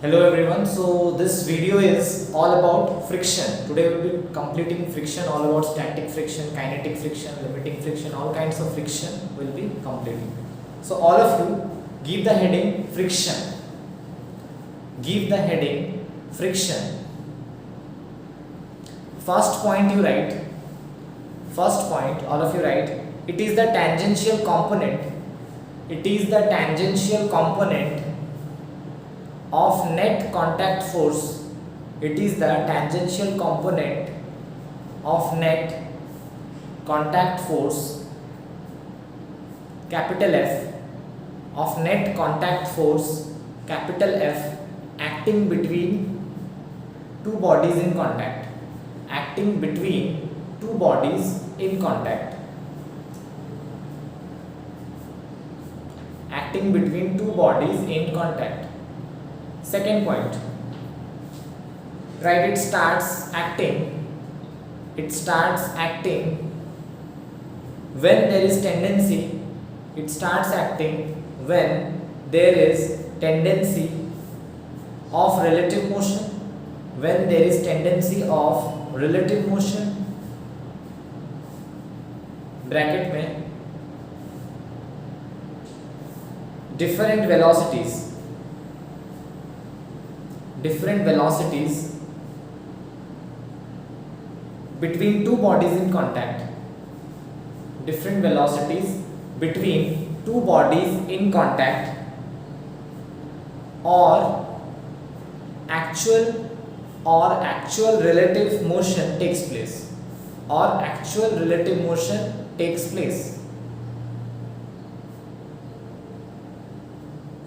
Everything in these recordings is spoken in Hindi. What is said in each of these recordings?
Hello everyone. So this video is all about friction. Today we will be completing friction, all about static friction, kinetic friction, limiting friction, all kinds of friction will be completing. So all of you give the heading friction. Give the heading friction. First point you write. First point all of you write. It is the tangential component. It is the tangential component of net contact force. It is the tangential component of net contact force, capital F, of net contact force, capital F, acting between two bodies in contact. Acting between two bodies in contact. Acting between two bodies in contact. Second point, right? It starts acting when there is tendency. It starts acting when there is tendency of relative motion. When there is tendency of relative motion, bracket में different velocities between two bodies in contact. Different velocities between two bodies in contact, or actual relative motion takes place.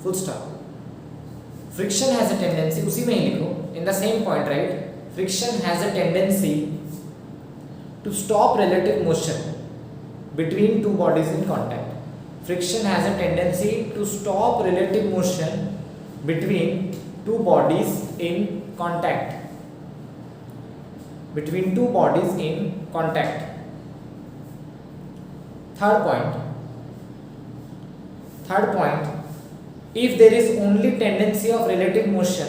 Full stop. Friction has a tendency, उसी में ही लिखो, in the same point, right? Friction has a tendency to stop relative motion between two bodies in contact. Friction has a tendency to stop relative motion between two bodies in contact. Between two bodies in contact. Third point. If there is only tendency of relative motion,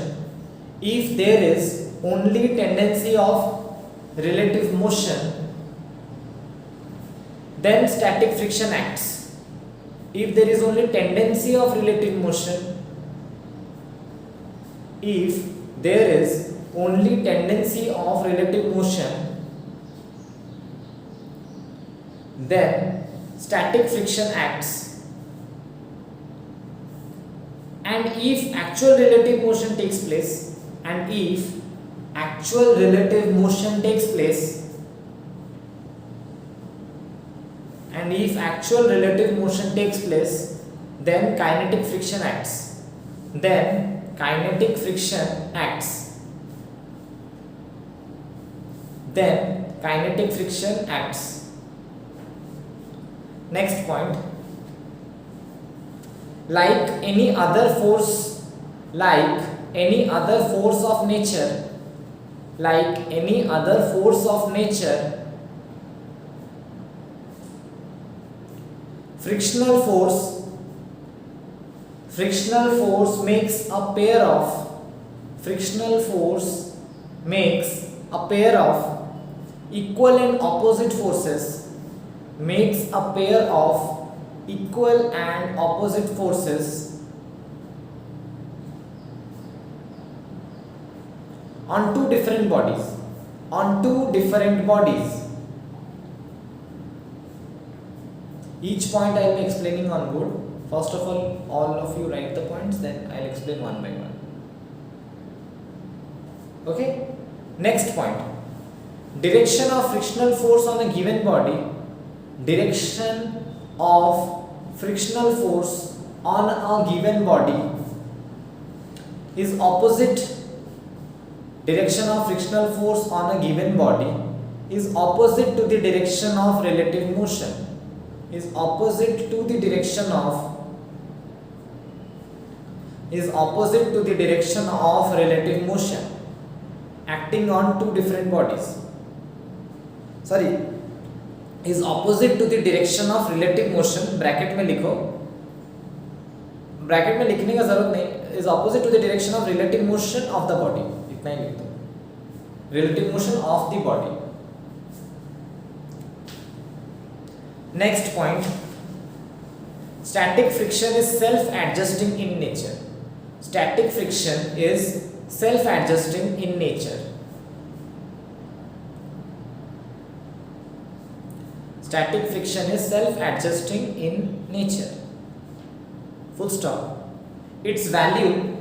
then static friction acts. If there is only tendency of relative motion, then static friction acts. And if actual relative motion takes place, then kinetic friction acts. Next point. Like any other force of nature, frictional force makes a pair of equal and opposite forces, on two different bodies. Each point I am explaining on board. First of all of you write the points, then I will explain one by one. Okay? Next point. Direction of frictional force on a given body. Is opposite. Direction of frictional force on a given body is opposite to the direction of relative motion. Acting on two different bodies. Is opposite to the direction of relative motion. Bracket में लिखो, ब्रैकेट में लिखने का जरूरत नहीं, is opposite to the direction of relative motion of the body. इतना ही लिख दो, relative motion of the body. Next point, static friction is self-adjusting in nature. Static friction is self-adjusting in nature. Static friction is self-adjusting in nature. Full stop. Its value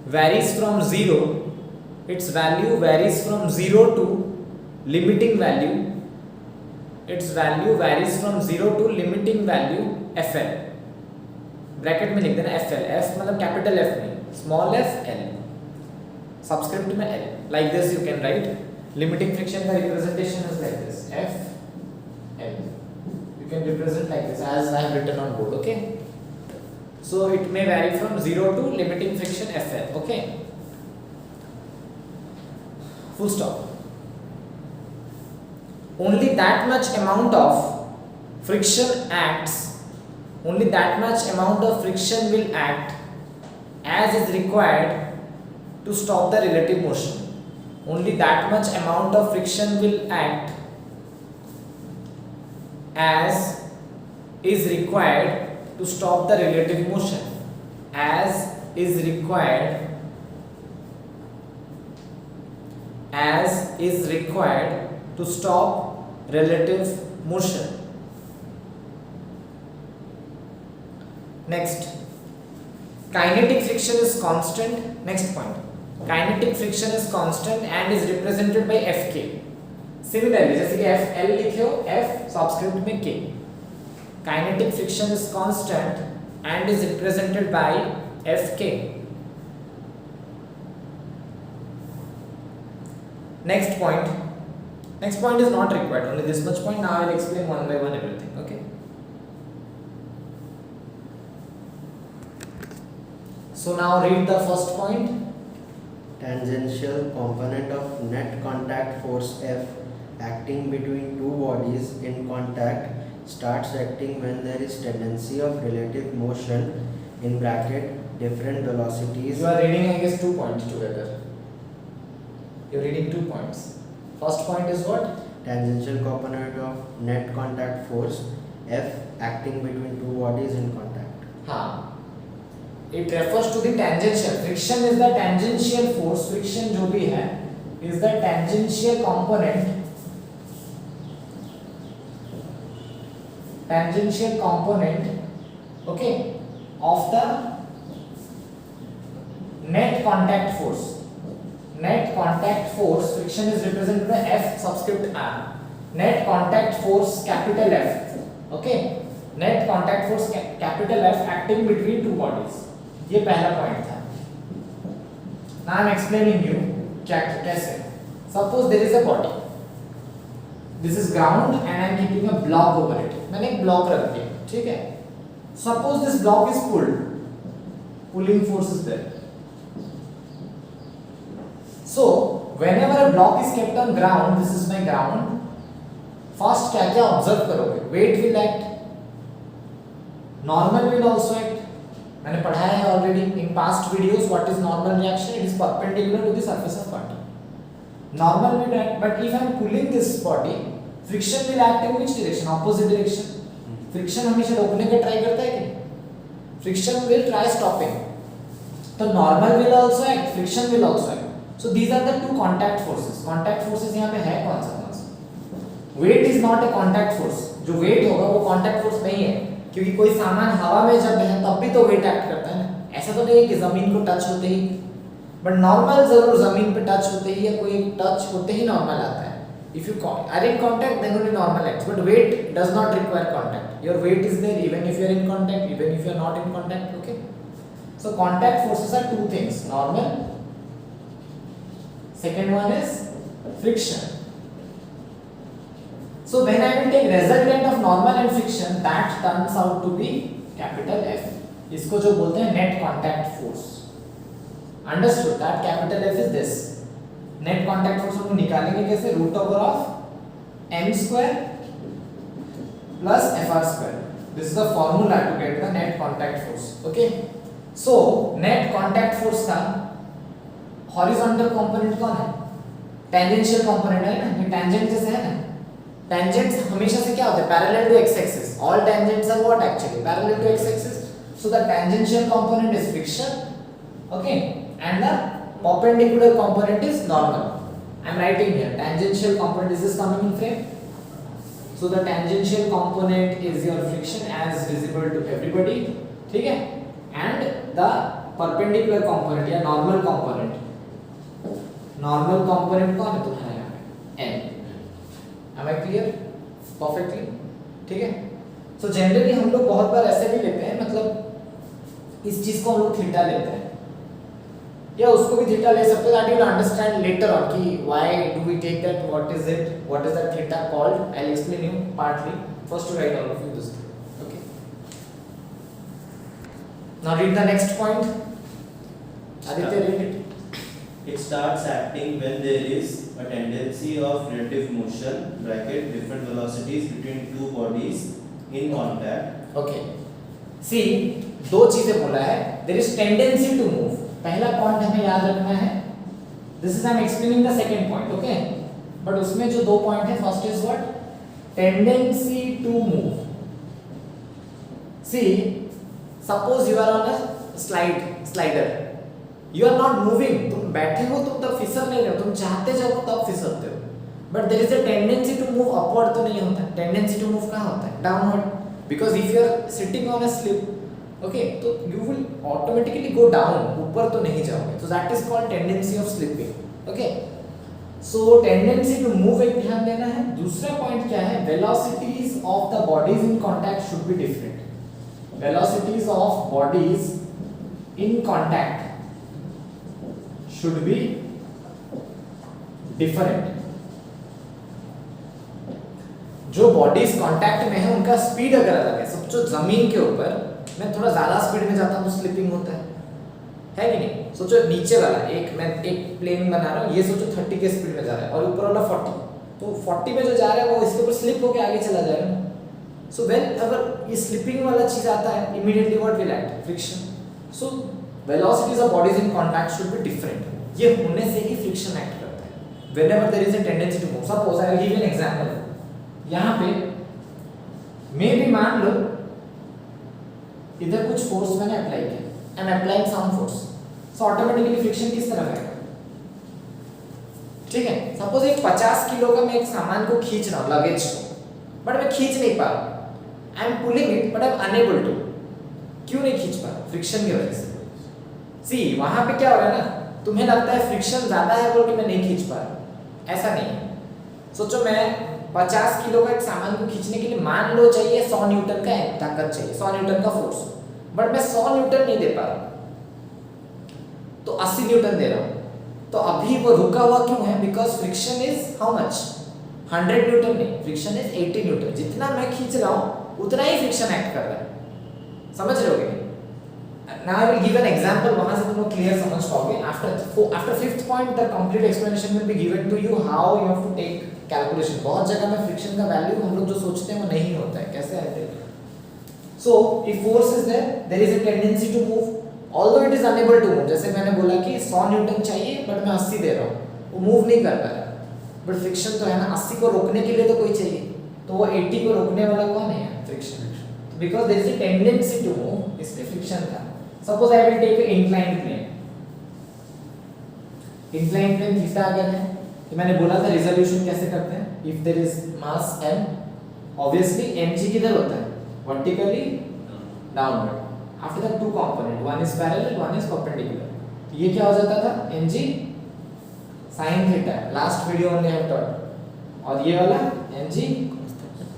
varies from 0. Its value varies from 0 to limiting value. Its value varies from 0 to limiting value FL. Bracket में लिख देना FL. F मतलब कैपिटल F नहीं, स्मॉल f L. सबस्क्रिप्ट में L. Like this you can write. Limiting friction का representation is like this. F L. You can represent like this as I have written on board. Okay. So it may vary from 0 to limiting friction FL. Okay. Full stop. Only that much amount of friction acts. Only that much amount of friction will act as is required to stop the relative motion. Only that much amount of friction will act as is required to stop the relative motion. As is required. As is required to stop relative motion. Next, kinetic friction is constant. Next point, kinetic friction is constant and is represented by Fk. Similarly, जैसे कि Fl लिखे हो, F सबस्क्रिप्ट में K. Kinetic friction is constant and is represented by Fk. Next point. Next point is not required. Only this much point. Now I will explain one by one everything. Okay. So now read the first point. Tangential component of net contact force F acting between two bodies in contact starts acting when there is tendency of relative motion in bracket different velocities. You are reading, I guess, 2 points together. You are reading 2 points. First point is what? Tangential component of net contact force F acting between two bodies in contact. हाँ. It refers to the tangential. Friction is the tangential force. Friction जो भी है is the tangential component. Tangential component, okay, of the net contact force. Net contact force, friction is represented by F subscript R. Net contact force capital F, okay. Net contact force capital F acting between two bodies. ये पहला पॉइंट था. Now I am explaining you कैसे. Suppose there is a body. This is ground and I am keeping a block over it. मैंने एक ब्लॉक रख दिया, ठीक है. Suppose this block is pulled. Pulling force is there. So whenever a block is kept on ground, this is my ground. First क्या क्या observe करोगे? Weight will act. Normal will also act. मैंने पढ़ाया है already in past videos. What is normal reaction? It is perpendicular to the surface of particle. Normal will act, but if I am pulling this body, friction will act in which direction? Opposite direction. Friction हमेशा रोकने का try करता है कि? Friction will try stopping. तो normal will also act, friction will also act. So these are the two contact forces. Contact forces यहाँ पे है कौन सा? Weight is not a contact force. जो weight होगा वो contact force नहीं है, क्योंकि कोई सामान हवा में जब है तब भी तो weight act करता है ना. ऐसा तो नहीं है कि जमीन को टच होते ही, बट नॉर्मल जरूर जमीन पे टच होते ही या कोई टच होते ही नॉर्मल आता है. If you are in contact, then only normal acts. But weight does not require contact. Your weight is there even if you are in contact, even if you are not in contact. Okay. So contact forces are two things: normal. Second one is friction. So when I will take resultant of normal and friction, that turns out to be capital F. इसको जो बोलते हैं net contact force. Understood that capital F is this. Net contact force हम निकालेंगे कैसे? Root over of m square plus fr square. This is the formula to get the net contact force. Okay. So net contact force का हॉरिजॉन्टल कंपोनेंट कौन है? टेंजेंशियल कंपोनेंट है ना, ये टेंजेंट जैसे है ना। टेंजेंट्स हमेशा से क्या होते हैं? Parallel to X axis. All tangents are what actually? Parallel to X axis. So the tangential component is friction, okay, and the perpendicular component is normal. I am writing here tangential component. Is this coming in frame? So the tangential component is your friction as visible to everybody, ठीक है? And the perpendicular component या normal component कौन है तुम्हारे यहाँ पे? N. Am I clear? Perfectly, ठीक है? So generally हम लोग बहुत बार ऐसे भी लेते हैं, मतलब इस चीज को हम लोग थीटा लेते हैं या उसको भी थीटा ले सकते हो, that you will understand later on कि why do we take that, what is that theta called. I will explain you partly, first to write all of you this, okay. Now read the next point. Aditya read it. It starts acting when there is a tendency of relative motion bracket different velocities between two bodies in contact. Okay, see दो चीजें बोला है, there is tendency to move. पहला पॉइंट हमें याद रखना है, this is I am explaining the second point, okay. But उसमें जो दो पॉइंट है, first is what? Tendency to move. See suppose you are on a slider, you are not moving, तुम बैठे हो तुम तब फिसल नहीं रहे हो, तुम चाहते जाओ तब फिसलते हो, but there is a tendency to move upward तो नहीं होता। टेंडेंसी टू मूव कहाँ होता है? Downward, because if you are sitting on a slip, okay, तो you will automatically go down, ऊपर तो नहीं जाओगे, तो that is called tendency of slipping, okay. So tendency to move एक ध्यान देना है। दूसरा पॉइंट क्या है? Velocities of the bodies in contact should be different. Velocities of bodies in contact should be different. जो बॉडीज कांटेक्ट में है उनका स्पीड अगर अलग है, सब जो जमीन के ऊपर मैं थोड़ा ज्यादा स्पीड में जाता हूँ तो स्लिपिंग होता है कि नहीं? सोचो नीचे वाला मैं एक प्लेन बना रहा हूँ, ये सोचो 30 के स्पीड में जा रहा है और ऊपर वाला 40, तो 40 में जो जा रहा है वो इसके ऊपर स्लिप होकर आगे चला जाएगा ना। सो व्हेन अगर ये स्लिपिंग वाला चीज आता है, immediately what will act? Friction. So velocities of bodies in contact should be different. ये होने से ही फ्रिक्शन एक्ट करता है। Whenever there is a tendency to move. Suppose I will give you an example. यहाँ पे मे भी मान लो इधर कुछ फोर्स मैंने अप्लाई किया, I am applying some force. So automatically friction किस तरफ आएगा? ठीक है, सपोज एक 50 किलो का मैं एक सामान को खींच रहा हूँ, लगेज को, बट मैं खींच नहीं पा रहा। I am pulling it but I am unable to. क्यों नहीं खींच पा रहा? फ्रिक्शन की वजह से। सी वहां पे क्या हो रहा है ना, तुम्हें लगता है फ्रिक्शन ज्यादा है बोल के मैं नहीं खींच पा रहा, ऐसा नहीं है। सोचो मैं 50 किलो का एक सामान को खींचने के लिए मान लो चाहिए 100 न्यूटन का ताकत चाहिए, 100 न्यूटन का फोर्स, बट मैं 100 न्यूटन नहीं दे पा रहा, तो 80 न्यूटन दे रहा हूँ। तो अभी वो रुका हुआ क्यों है? Because friction is how much? 100 Newton नहीं, फ्रिक्शन इज 80 न्यूटन। जितना मैं खींच रहा हूँ उतना ही फ्रिक्शन एक्ट कर रहा है। समझ रहे होगे? Now I will give an example, वहाँ से तुम लोग क्लियर समझ पाओगे। After fifth point, the complete explanation will be given to you how you have to take calculation. बहुत जगह में फ्रिक्शन का वैल्यू हम लोग जो सोचते हैं वो नहीं होता है, कैसे आते हैं? So if force is there is a tendency to move, although it is unable to move. जैसे मैंने बोला कि 100 न्यूटन चाहिए बट मैं 80 दे रहा हूँ, वो मूव नहीं कर पा रहा, बट फ्रिक्शन तो है ना। 80 को रोकने के लिए तो कोई चाहिए, तो वो 80 को रोकने वाला कौन है? Friction. Because there is a tendency to move, इसलिए फ्रिक्शन था। Suppose I will take an inclined plane. Inclined plane किसका अगर है? तो मैंने बोला था रिजोल्यूशन कैसे करते हैं? If there is mass m, obviously mg किधर होता है? Vertically downward. After that two component, one is parallel, one is perpendicular. तो ये क्या हो जाता था? mg sin theta. Last video only I have taught. और ये वाला mg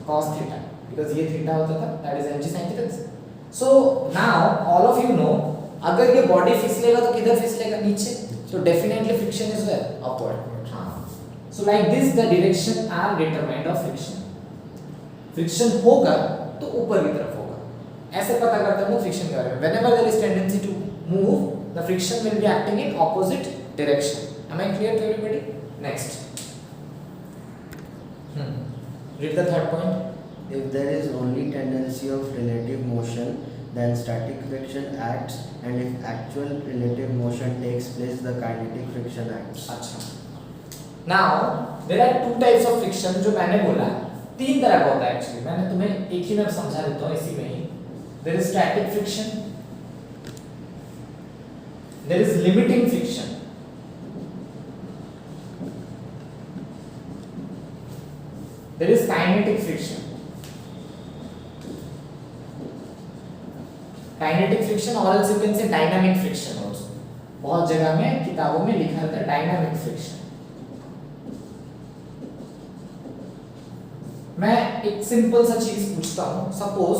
cos theta. Because ये theta होता था, that is mg sin theta. So now all of you know, अगर ये बॉडी फिसलेगा तो किधर फिसलेगा? नीचे। So definitely friction is where? Upward. हाँ। So like this the direction are determined of friction. Friction होगा तो ऊपर की तरफ होगा, ऐसे पता करते हैं लोग फ्रिक्शन के बारे में। Whenever there is tendency to move, the friction will be acting in opposite direction. Am I clear to everybody? Next. Read the third point. If there is only tendency of relative motion, then static friction acts, and if actual relative motion takes place, the kinetic friction acts. अच्छा, now there are two types of friction जो मैंने बोला, तीन तरह का होता है एक्चुअली, मैंने तुम्हें एक ही में समझा देता हूँ इसी में ही. There is static friction, there is limiting friction. There is kinetic friction. Kinetic friction or else you can say dynamic friction also. बहुत जगह में किताबों में लिखा रहता है dynamic friction. मैं एक सिंपल सा चीज पूछता हूँ, सपोज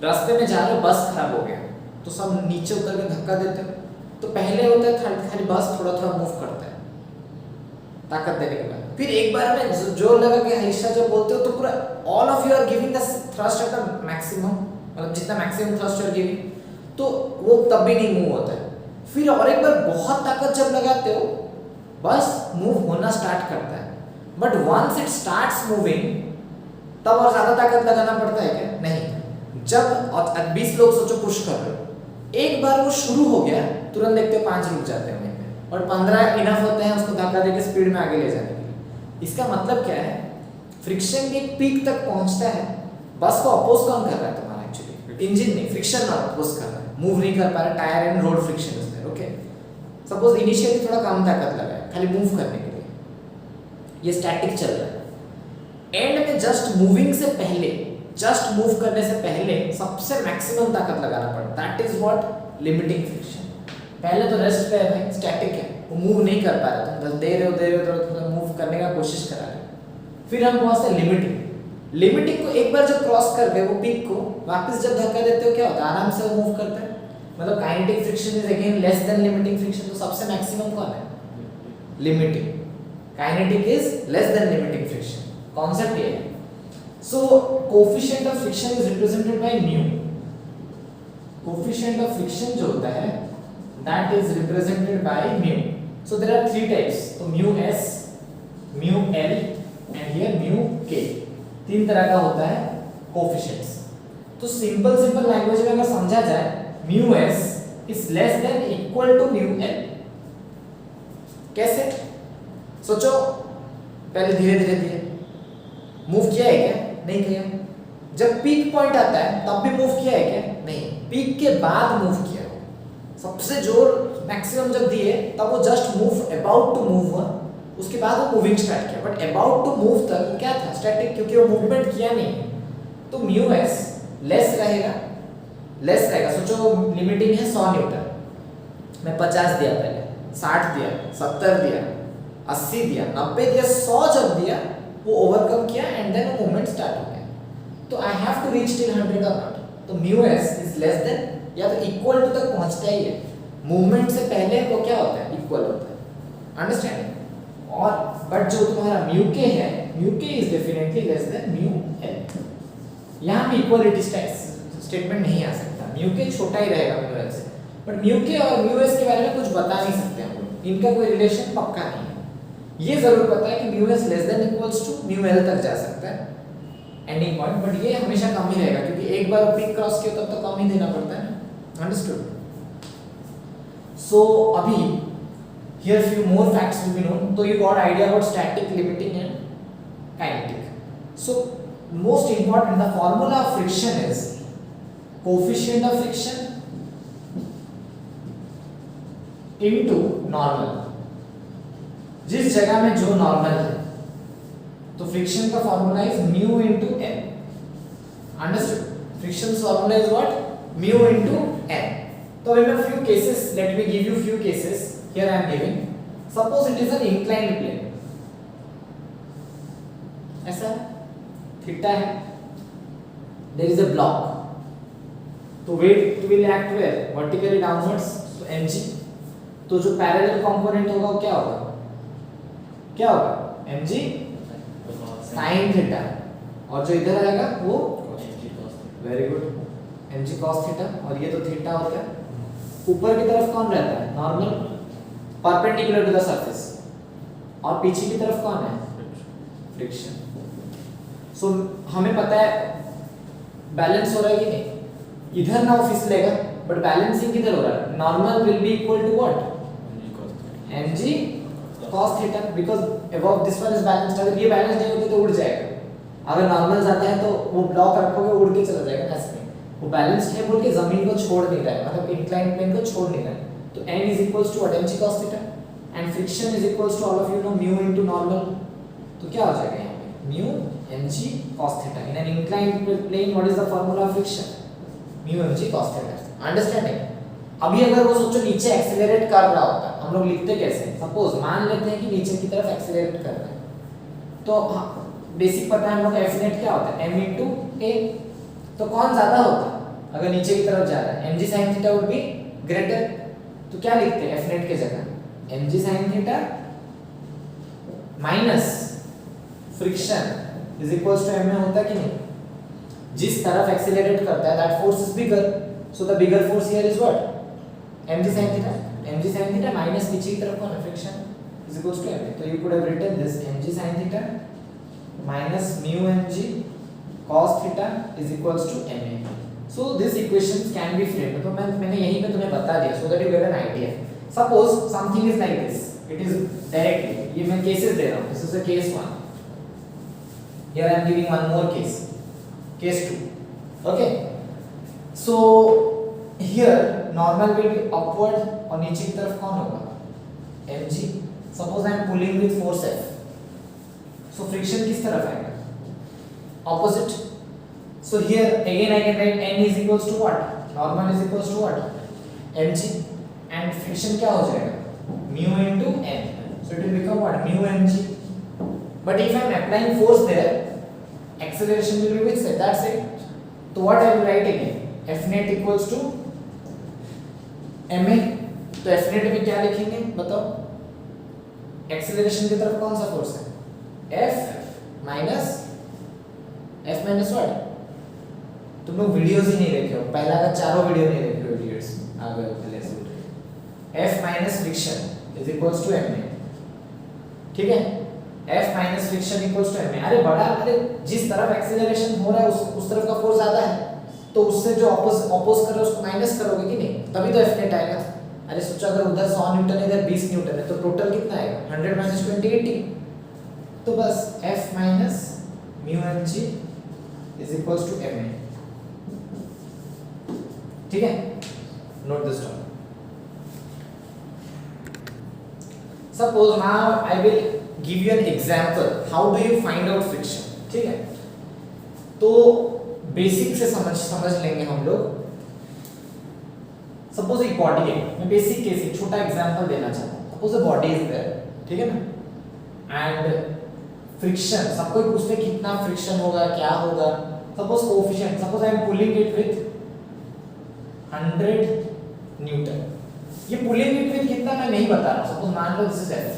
रास्ते में जा रहे हो, बस खराब हो गया, तो सब नीचे उतर के धक्का देते हो, तो पहले होता है खाली बस थोड़ा थोड़ा मूव करता है ताकत देने के बाद, फिर एक बार में जोर लगा के हमेशा जब बोलते हो तो पूरा all of you are giving the thrust at the maximum, मतलब जितना maximum thrust you are giving, तो वो तब भी नहीं मूव होता है. फिर और एक बार बहुत ताकत जब लगाते हो, बस मूव होना स्टार्ट करता है. But once it starts moving, तब और ज्यादा ताकत लगाना पड़ता है क्या? नहीं. जब 20 लोग सोचो पुश कर रहे हो, एक बार वो शुरू हो गया, तुरंत देखते हो 5 रुक जाते हैं वहीं पे, और 15 इनफ होते हैं उसको धक्का देके स्पीड में आगे ले जाने के लिए. इसका मतलब क्या है? फ्रिक्शन की पीक तक पहुंचता है. बस को अपोज कौन कर रहा है तुम्हारा? एक्चुअली इंजन नहीं, फ्रिक्शन अपोज कर रहा है, मूव नहीं कर पा रहा, tyre and road friction is there. Okay, suppose initially थोड़ा कम ताकत लगा है खाली मूव करने के लिए, ये स्टैटिक चल रहा है. एंड में जस्ट मूविंग से पहले, जस्ट मूव करने से पहले सबसे मैक्सिमम ताकत लगाना पड़ता है. That is what limiting friction. पहले तो रेस्ट पे है भाई, स्टैटिक है, वो मूव नहीं कर पा रहा, तुम बस दे रहे हो तो मूव करने का कोशिश करा रहे हो. फिर हम पहुंचते हैं लिमिटिंग. लिमिटिंग को एक बार जब क्रॉस कर गए वो पीक को, वापस जब धक्का देते हो क्या होता है? आराम से वो मूव करता है. मतलब kinetic friction is again less than limiting friction. तो सबसे मैक्सिमम कौन है? Limiting. Kinetic is less than limiting friction. Concept ये है. So coefficient of friction is represented by mu. Coefficient of friction जो होता है that is represented by mu. So there are 3 types. So mu s, mu l and here mu k. 3 तरह का होता है coefficients. तो सिंपल लैंग्वेज में अगर समझा जाए, mu s is less than equal to mu l. कैसे? सोचो, पहले धीरे मूव किया है क्या? नहीं किया. जब पीक पॉइंट आता है तब भी मूव किया है क्या? नहीं. पीक के बाद मूव किया, सबसे जोर मैक्सिमम जब दिए तब वो just move, about to move हुआ, उसके बाद वो मूविंग स्टार्ट किया. बट अबाउट टू मूव तक क्या था? स्टैटिक, क्योंकि वो मूवमेंट किया नहीं. तो म्यू एस लेस रहेगा. सोचो लिमिटिंग है 100 न्यूटन, मैं 50 दिया, पहले 60 दिया, 70 दिया, 80 दिया, 90 दिया, 100 जब दिया वो ओवरकम किया एंड देन वो मूवमेंट स्टार्ट हो गया. तो I have to reach till 100 or not. तो mu S is less than या तो इक्वल टू तक पहुंचता ही है. मूवमेंट से पहले वो क्या होता है? इक्वल होता है. अंडरस्टैंडिंग? और बट जो तुम्हारा म्यू के है, म्यू के is definitely less than mu L. यहाँ पे इक्वलिटी स्टेटमेंट नहीं आ सकता. म्यू के छोटा ही रहेगा म्यू एल से, बट म्यू के और म्यू एस के बारे में कुछ बता नहीं सकते हम लोग. इनका कोई रिलेशन पक्का नहीं है. ये जरूर पता है कि mu S less than equals to mu L तक जा सकता है एंडिंग पॉइंट, बट ये हमेशा कम ही रहेगा क्योंकि एक बार पीक क्रॉस किया तब तो कम ही देना पड़ता है ना. Understood? So abhi here few more facts will be known. So you got idea about static, limiting and kinetic. So most important, the formula of friction is coefficient of friction into normal. जिस जगह में जो नॉर्मल है, तो फ्रिक्शन का formula is mu into N. Understood? Friction formula is what? Mu into n. So we have few cases. Let me give you few cases. Here I am giving. Suppose it is an inclined plane. ऐसा थीटा है. There is a block. तो weight will act where? Vertically downwards. So mg. तो जो parallel component होगा वो क्या होगा? mg sin theta. और जो इधर आएगा वो very good. mg cos theta. और ये तो थीटा होता है. ऊपर की तरफ कौन रहता है? Normal, perpendicular to the surface. और पीछे की तरफ कौन है? फ्रिक्शन. सो हमें पता है बैलेंस हो रहा है कि नहीं? इधर ना फिसलेगा, बट बैलेंसिंग किधर हो रहा है, normal will be equal to what, mg cos theta, because above this one is balanced. अगर ये बैलेंस नहीं होती तो उड़ जाएगा, अगर नॉर्मल जाता है तो वो ब्लॉक रखोगे उड़ के चला जाएगा ऐसे में। वो बैलेंस्ड है बोल के जमीन को छोड़ नहीं रहा है, मतलब इंक्लाइंड प्लेन को छोड़ नहीं रहा है। तो n is equals to mg cos theta and friction is equals to all of you know mu into normal. तो क्या हो जाएगा यहाँ पे mu mg cos theta in an inclined plane. What is the formula of friction, mu mg cos theta. Understanding? अभी अगर वो सोचो नीचे एक्सेलरेट कर रहा होता, हम लोग लिखते कैसे, सपोज मान लेते हैं कि नीचे की तरफ एक्सेलरेट कर रहा है, तो बेसिक पता है हम लोग का एफ नेट क्या होता है, m into a। तो कौन ज्यादा होता अगर नीचे की तरफ जा रहा है, mg sin theta would be greater. तो क्या लिखते हैं एफ नेट के जगह mg sin theta minus friction is equals to m में होता कि नहीं, जिस तरफ एक्सेलरेट करता है that force is bigger, so the bigger force here is what mg sin theta. mg sin theta minus नीचे की तरफ कौन है, friction is equals to m। तो you could have written this mg sin theta minus mu mg cos theta is equals to ma। So this equations can be framed। तो मैंने यहीं पे तुम्हें बता दिया so that you get an idea। Suppose something is like this, it is directly, ये मैं cases दे रहा हूँ, this is a case 1, here I am giving one more case, case 2, okay। So here normal will be upward और नीचे की तरफ कौन होगा mg। Suppose I am pulling with force F, so friction किस तरफ आएगा, opposite। So here again I can write n is equals to what, normal is equals to what mg, and friction क्या हो जाएगा mu into n, so it will become what mu mg। But if I am applying force there, acceleration will be with set, that's it। तो what I will write again, f net equals to ma। तो f net में क्या लिखेंगे बताओ, acceleration की तरफ कौन सा फोर्स है F माइनस व्हाट। तुम लोग वीडियोस ही नहीं देखे हो, पहला का चारों वीडियो नहीं देखे हो, इडियट्स आ गए पहले से। F minus friction is equals to ma, ठीक है। F minus friction equals to ma। अरे बड़ा, अरे जिस तरफ एक्सेलरेशन हो रहा है उस तरफ का फोर्स ज्यादा है, तो उससे जो अपोज कर रहा है उसको माइनस करोगे कि नहीं, तभी तो F नेट आएगा। अरे सोचो अगर उधर 100 न्यूटन है इधर 20 न्यूटन है, तो टोटल कितना आएगा 100 माइनस 20 80। तो बस F minus mu mg is equals to ma, ठीक है। Note this term. Suppose now I will give you an example how do you find out friction, ठीक है। तो बेसिक से समझ लेंगे हम लोग। सपोज एक बॉडी है, मैं बेसिक केस एक छोटा एग्जांपल देना चाहता हूं। Suppose a body is there, ठीक है ना, एंड फ्रिक्शन, सबको पूछते हैं कितना फ्रिक्शन होगा क्या होगा। Suppose coefficient, suppose I am pulling it with 100 newton. ये पुलिंग इट विथ कितना मैं नहीं बता रहा हूं, सपोज मान लो this is F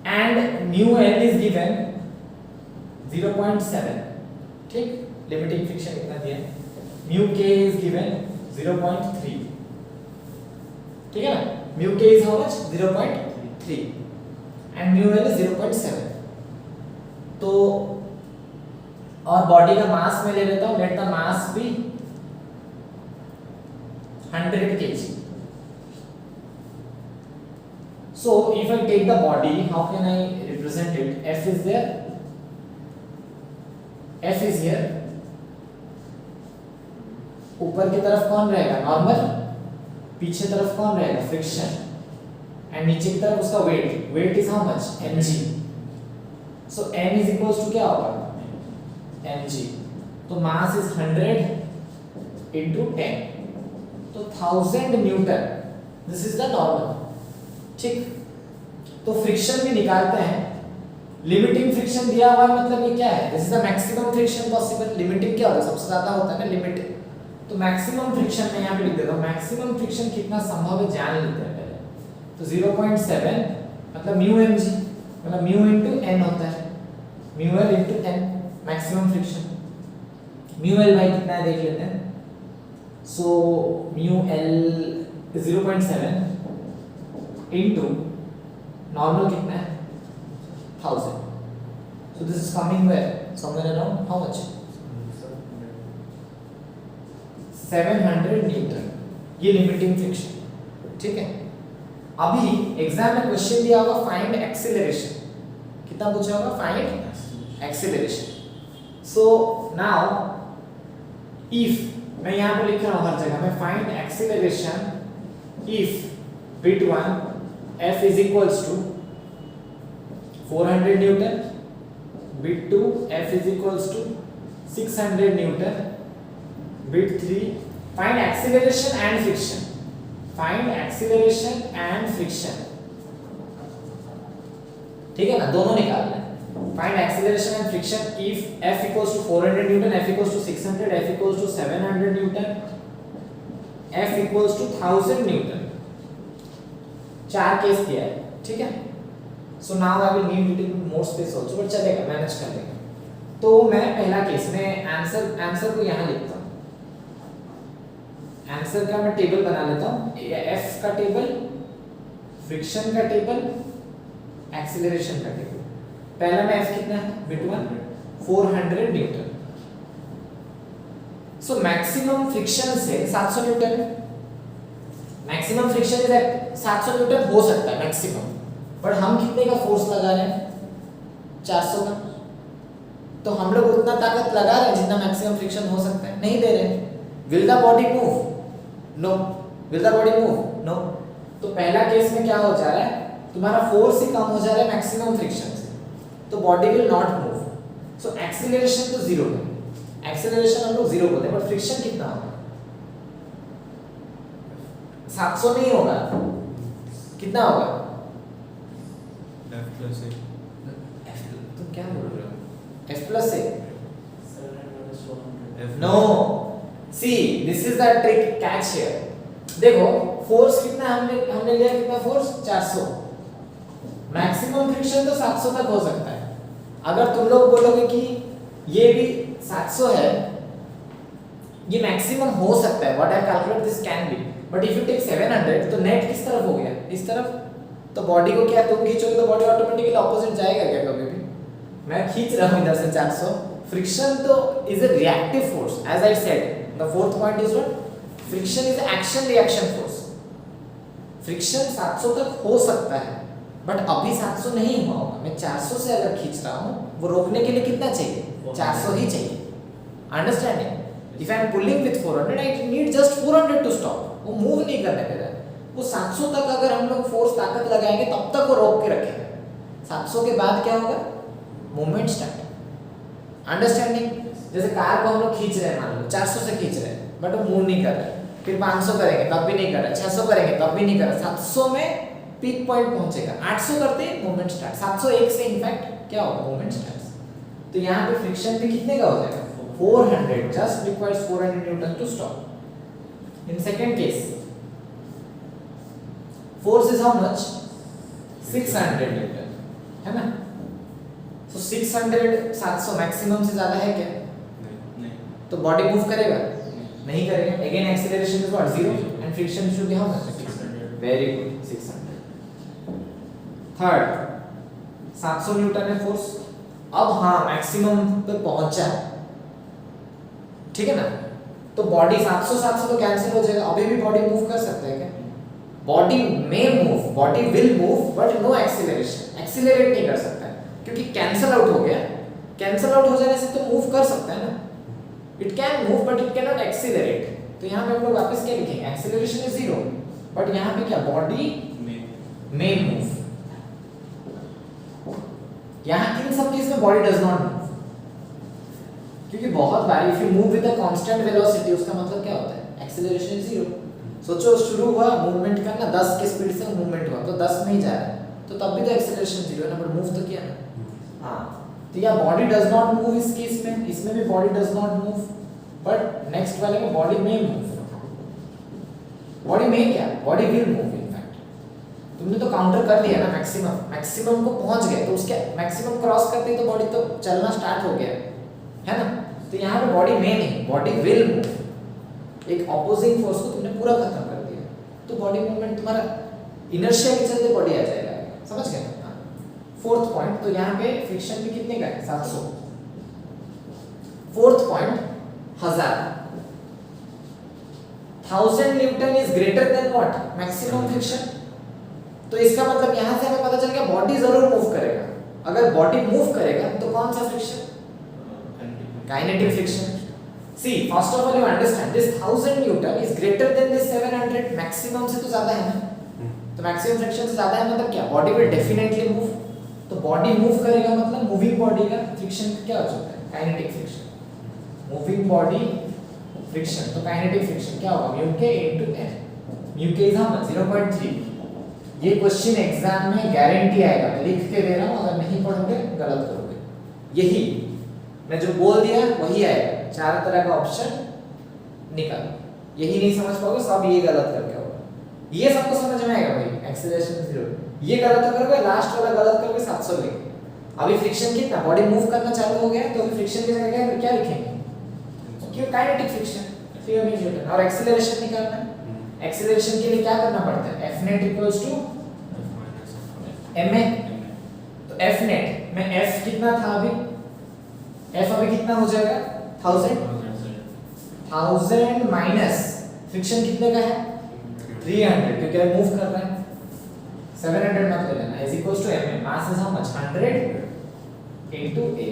and mu n is given 0.7, ठीक। लिमिटिंग फ्रिक्शन कितना दिया, म्यू k इज गिवन 0.3, ठीक है ना। Mu k is how much 0.3 and mu l is 0.7। तो और बॉडी का मास मैं ले लेता हूं, let the mass be 100 kg। So if I take the body, how can I represent it? F is there, F is here। ऊपर की तरफ कौन रहेगा नॉर्मल, पीछे तरफ कौन रहेगा फ्रिक्शन, एंड नीचे की तरफ उसका weight, weight is how much mg। So n is equals to क्या होगा mg। तो मास इज 100 into 10, तो 1000 Newton, this is the normal, ठीक। तो फ्रिक्शन भी निकालते हैं। लिमिटिंग फ्रिक्शन दिया हुआ है, मतलब ये क्या है, this is the maximum friction possible. Limiting क्या होता है, सबसे ज्यादा होता है ना लिमिट। तो मैक्सिमम फ्रिक्शन मैं यहाँ पे लिख देता हूँ, मैक्सिमम फ्रिक्शन कितना संभव है जान लेते हैं पहले। तो 0.7 मतलब म्यू mg, मतलब म्यू इनटू n होता है, mu l into n maximum friction. Mu l भाई कितना है देख लेते हैं। So mu l 0.7 into normal कितना है 1000। So this is coming where somewhere around how much 700 newton, ये लिमिटिंग फ्रिक्शन, ठीक है। अभी एग्जाम में क्वेश्चन दिया होगा फाइंड एक्सीलरेशन, कितना पूछा होगा, find acceleration. So now if, मैं यहाँ पे लिख रहा हूँ हर जगह में, find acceleration if bit 1 F is equals to 400 Newton, bit 2 F is equals to 600 Newton, bit 3 find acceleration and friction, find acceleration and friction, ठीक है ना, दोनों निकालना है। Find acceleration and friction if F equals to 400 Newton, F equals to 600, F equals to 700 Newton, F equals to 1000 Newton. चार केस दिया है, ठीक है। So now I will need little more space also, but चलेगा, मैनेज कर लेंगे। तो मैं पहला केस में आंसर को यहाँ लिखता हूँ, आंसर का मैं टेबल बना लेता हूँ, F का टेबल, फ्रिक्शन का टेबल, एक्सीलरेशन का टेबल। पहला में F कितना है, bit 1 400 Newton. So maximum friction से 700 न्यूटन है, मैक्सिमम फ्रिक्शन इज 700 न्यूटन हो सकता है मैक्सिमम, बट हम कितने का फोर्स लगा रहे हैं, 400 का। तो हम लोग उतना ताकत लगा रहे हैं जितना मैक्सिमम फ्रिक्शन हो सकता है, नहीं दे रहे। Will the body move, no. Will the body move, no. तो पहला केस में क्या हो जा रहा है, तुम्हारा फोर्स ही कम हो जा रहा है मैक्सिमम फ्रिक्शन से, तो body will not move. So acceleration तो जीरो है, एक्सीलरेशन हम लोग जीरो बोलते हैं, बट फ्रिक्शन कितना होगा, 700 नहीं होगा, कितना होगा, F plus A, तुम क्या बोल रहे हो, F plus A, F no. See this is the trick, catch here. देखो फोर्स कितना हमने लिया, कितना फोर्स, 400। मैक्सिमम फ्रिक्शन तो 700 तक हो सकता है। अगर तुम लोग बोलोगे कि ये भी 700 है, ये मैक्सिमम हो सकता है, what I calculate this can be, but if you take 700 तो नेट किस तरफ हो गया, इस तरफ। तो बॉडी को क्या तुम खींचोगे तो बॉडी ऑटोमेटिकली ऑपोजिट जाएगा क्या, कभी भी। मैं खींच रहा हूं इधर से 400, फ्रिक्शन तो is a reactive force, as I said the fourth point is what, friction is action reaction force. Friction 700 तक हो सकता है, बट अभी 700 नहीं हुआ होगा। मैं 400 से अगर खींच रहा हूं, वो रोकने के लिए कितना चाहिए, 400 ही चाहिए। Understanding, if I am pulling with 400 I need just 400 to stop, वो मूव नहीं करने दे रहा है। वो 700 तक अगर हम लोग फोर्स ताकत लगाएंगे तब तक वो रोक के रखेगा। 700 के बाद क्या होगा, मूवमेंट स्टार्ट। अंडरस्टैंडिंग, जैसे कार को हम लोग खींच रहे हैं, मान लो 400 से खींच रहे हैं, बट वो मूव नहीं कर रहा है। फिर 500 करेंगे तब भी नहीं कर रहा, 600 करेंगे तब भी नहीं कर रहा, 700 में पीक पॉइंट पहुंचेगा, 800 करते हैं मूवमेंट स्टार्ट, 701 से इनफैक्ट क्या होगा, मूवमेंट स्टार्ट। तो यहाँ पे फ्रिक्शन भी कितने का हो जाएगा, 400, just requires 400 newton to stop. In second case force is how much, 600 newton, है ना। तो 600 700 मैक्सिमम से ज्यादा है क्या, नहीं, तो बॉडी मूव करेगा, नहीं करेगा। Again acceleration is what, 0 and friction should be how much, 600। Very good, 600। Third 700 Newton है फोर्स, अब हाँ मैक्सिमम पे पहुंचा, ठीक है ना। तो बॉडी 700 तो कैंसिल हो जाएगा, अभी भी बॉडी मूव कर सकता है क्या, बॉडी में move, body will move but no acceleration, accelerate नहीं कर सकता है क्योंकि कैंसिल आउट हो गया। कैंसिल आउट हो जाने से तो मूव कर सकता है ना, it can move but it can not accelerate. तो यहाँ पे हम लोग वापस क्या लिखेंगे, एक्सीलरेशन इज 0, बट यहाँ पे क्या, बॉडी में मूव। यहाँ इन सब केस में बॉडी डज नॉट मूव, क्योंकि बहुत बार if you move with a constant velocity, उसका मतलब क्या होता है, एक्सीलरेशन इज 0। सोचो शुरू हुआ मूवमेंट करना 10 की स्पीड से मूवमेंट हुआ, तो 10 में ही जा रहा है, तो तब भी तो एक्सीलरेशन 0 है ना, बट मूव तो किया ना। हाँ, तो या बॉडी डज नॉट मूव इस केस में, इसमें भी body does not move, but next वाले में बॉडी में मूव। बॉडी में क्या, बॉडी विल मूव। इनफैक्ट तुमने तो काउंटर कर लिया ना, मैक्सिमम को पहुंच गए, तो उसके मैक्सिमम क्रॉस करते ही तो बॉडी तो चलना स्टार्ट हो गया, है ना। तो यहाँ पे बॉडी में नहीं, बॉडी विल मूव। एक ऑपोजिंग फोर्स को तुमने पूरा खत्म कर दिया, तो बॉडी मूवमेंट तुम्हारा इनर्शिया के चलते बॉडी आ जाएगा, समझ गए। फोर्थ पॉइंट, तो यहाँ पे फ्रिक्शन भी कितने का है, 700। Fourth point 1000, 1000 newton is greater then what, maximum friction. तो इसका मतलब यहां से हमें पता चल गया बॉडी जरूर मूव करेगा। अगर बॉडी मूव करेगा तो कौन सा friction, kinetic friction. See first of all you understand this 1000 newton is greater than this 700, maximum से तो ज्यादा है ना, तो मैक्सिमम फ्रिक्शन से ज्यादा है मतलब क्या, बॉडी विल डेफिनेटली मूव। तो बॉडी मूव करेगा मतलब मूविंग बॉडी का फ्रिक्शन क्या हो जाता है, kinetic friction. Moving body friction, तो काइनेटिक फ्रिक्शन क्या होगा, म्यू के इनटू एन। म्यू के इज हाउ मच, 0.3। ये क्वेश्चन एग्जाम में गारंटी आएगा, मैं लिख के दे रहा हूं, अगर नहीं पढ़ोगे गलत करोगे। यही मैं जो बोल दिया वही आएगा, चार तरह का ऑप्शन निकालो। यही नहीं समझ पाओगे सब ये गलत करके होगा, ये सबको समझ में आएगा भाई। एक्सेलरेशन 0, ये गलत करोगे, लास्ट वाला गलत करोगे 700 लिखेंगे। अभी फ्रिक्शन कितना, बॉडी मूव करना चालू हो गया तो अभी फ्रिक्शन की जगह क्या लिखेंगे, क्यों, kinetic friction, free of Newton. और एक्सेलरेशन निकालना है, एक्सेलरेशन के लिए क्या करना पड़ता है, F net equals to ma। तो F net में F कितना था अभी, F अभी कितना हो जाएगा 1000 माइनस फ्रिक्शन कितने का है 300, क्योंकि अब मूव कर रहा है। 700 मत ले लेना, is equals to ma, mass is how much 100 into a,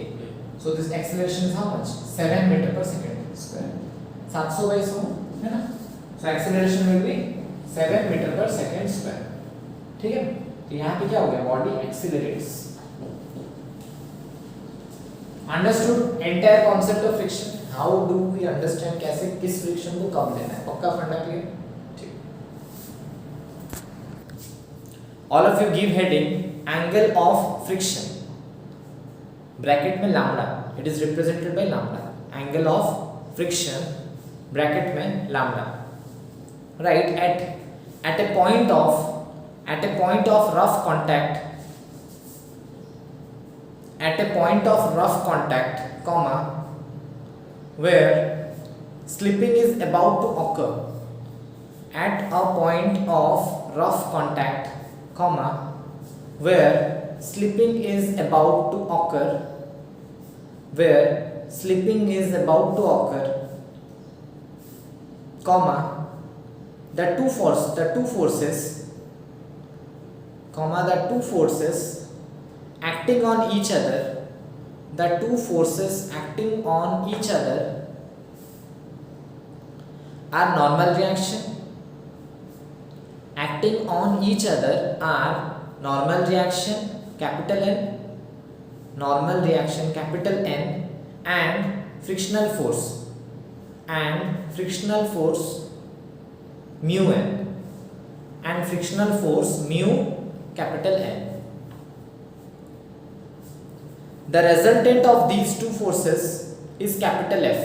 so this acceleration is how much 7 meter per second square, 700 by 100 है ना। So acceleration will be 7 meter per second square, ठीक है। तो यहाँ पे क्या हो गया, body accelerates. Understood entire concept of friction, how do we understand, कैसे किस फ्रिक्शन को कब लेना है, पक्का फंडा क्लियर, ठीक। All of you give heading angle of friction, bracket में lambda, it is represented by lambda. Angle of friction bracket में lambda, right, at a point of rough contact, comma, where slipping is about to occur, at a point of rough contact, comma, where slipping is about to occur, comma, the two forces acting on each other, are normal reaction, capital N, and frictional force mu n, and frictional force mu capital N. The resultant of these two forces is capital F.